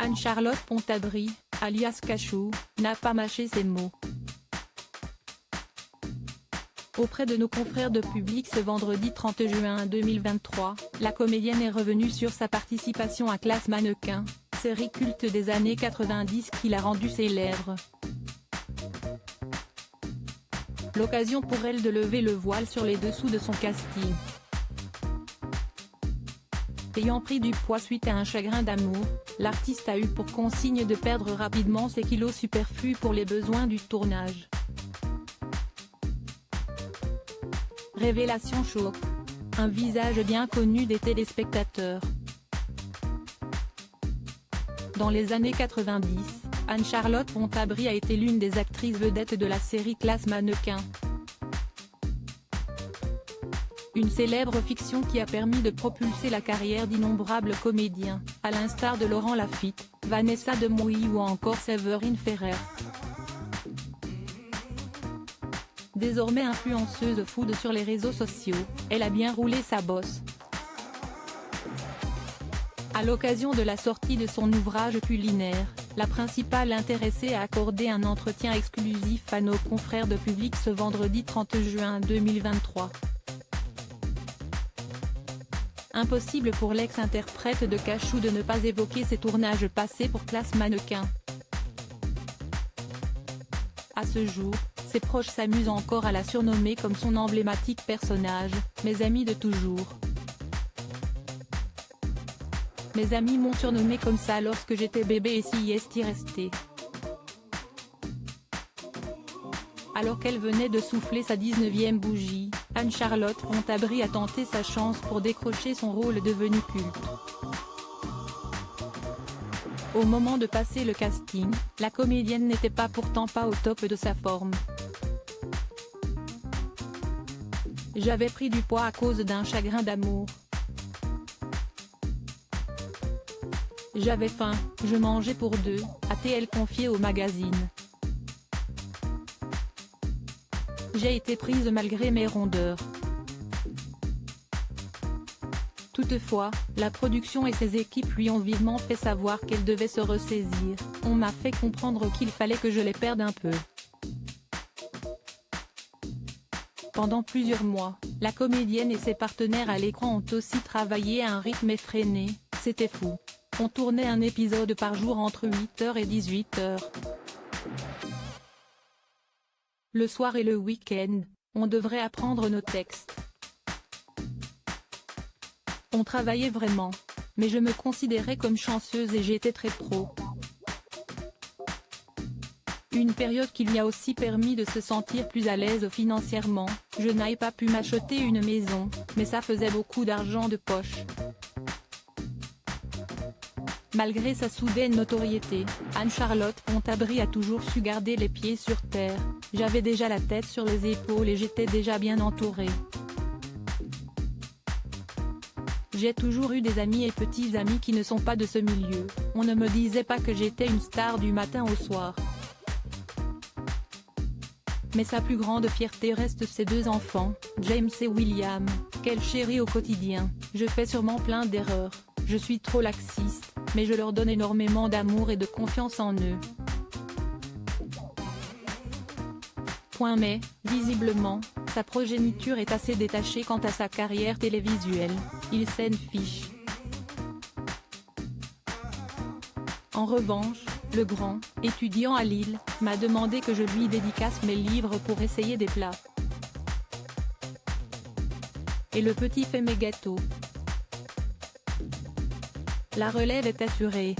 Anne-Charlotte Pontabry, alias Cachou, n'a pas mâché ses mots. Auprès de nos confrères de Public ce vendredi 30 juin 2023, la comédienne est revenue sur sa participation à Classe Mannequin, série culte des années 90 qui l'a rendue célèbre. L'occasion pour elle de lever le voile sur les dessous de son casting. Ayant pris du poids suite à un chagrin d'amour, l'artiste a eu pour consigne de perdre rapidement ses kilos superflus pour les besoins du tournage. Révélation choc. Un visage bien connu des téléspectateurs. Dans les années 90, Anne-Charlotte Pontabry a été l'une des actrices vedettes de la série Classe Mannequin. Une célèbre fiction qui a permis de propulser la carrière d'innombrables comédiens, à l'instar de Laurent Lafitte, Vanessa Demouy ou encore Séverine Ferrer. Désormais influenceuse food sur les réseaux sociaux, elle a bien roulé sa bosse. À l'occasion de la sortie de son ouvrage culinaire, la principale intéressée a accordé un entretien exclusif à nos confrères de Public ce vendredi 30 juin 2023. Impossible pour l'ex-interprète de Cachou de ne pas évoquer ses tournages passés pour Classe Mannequin. À ce jour, ses proches s'amusent encore à la surnommer comme son emblématique personnage, « Mes amis de toujours ». Mes amis m'ont surnommé comme ça lorsque j'étais bébé et si est-y resté. Alors qu'elle venait de souffler sa 19e bougie, Anne-Charlotte Pontabry a tenté sa chance pour décrocher son rôle devenu culte. Au moment de passer le casting, la comédienne n'était pourtant pas au top de sa forme. J'avais pris du poids à cause d'un chagrin d'amour. J'avais faim, je mangeais pour deux, a-t-elle confié au magazine. J'ai été prise malgré mes rondeurs. Toutefois, la production et ses équipes lui ont vivement fait savoir qu'elle devait se ressaisir. On m'a fait comprendre qu'il fallait que je les perde un peu. Pendant plusieurs mois, la comédienne et ses partenaires à l'écran ont aussi travaillé à un rythme effréné, c'était fou. On tournait un épisode par jour entre 8h et 18h. Le soir et le week-end, on devrait apprendre nos textes. On travaillait vraiment. Mais je me considérais comme chanceuse et j'étais très pro. Une période qui lui a aussi permis de se sentir plus à l'aise financièrement. Je n'avais pas pu m'acheter une maison, mais ça faisait beaucoup d'argent de poche. Malgré sa soudaine notoriété, Anne-Charlotte Pontabry a toujours su garder les pieds sur terre. J'avais déjà la tête sur les épaules et j'étais déjà bien entourée. J'ai toujours eu des amis et petits amis qui ne sont pas de ce milieu, on ne me disait pas que j'étais une star du matin au soir. Mais sa plus grande fierté reste ses deux enfants, James et William, qu'elle chérit au quotidien. Je fais sûrement plein d'erreurs, je suis trop laxiste, mais je leur donne énormément d'amour et de confiance en eux. Mais, visiblement, sa progéniture est assez détachée quant à sa carrière télévisuelle, il s'en fiche. En revanche, le grand, étudiant à Lille, m'a demandé que je lui dédicace mes livres pour essayer des plats. Et le petit fait mes gâteaux. La relève est assurée.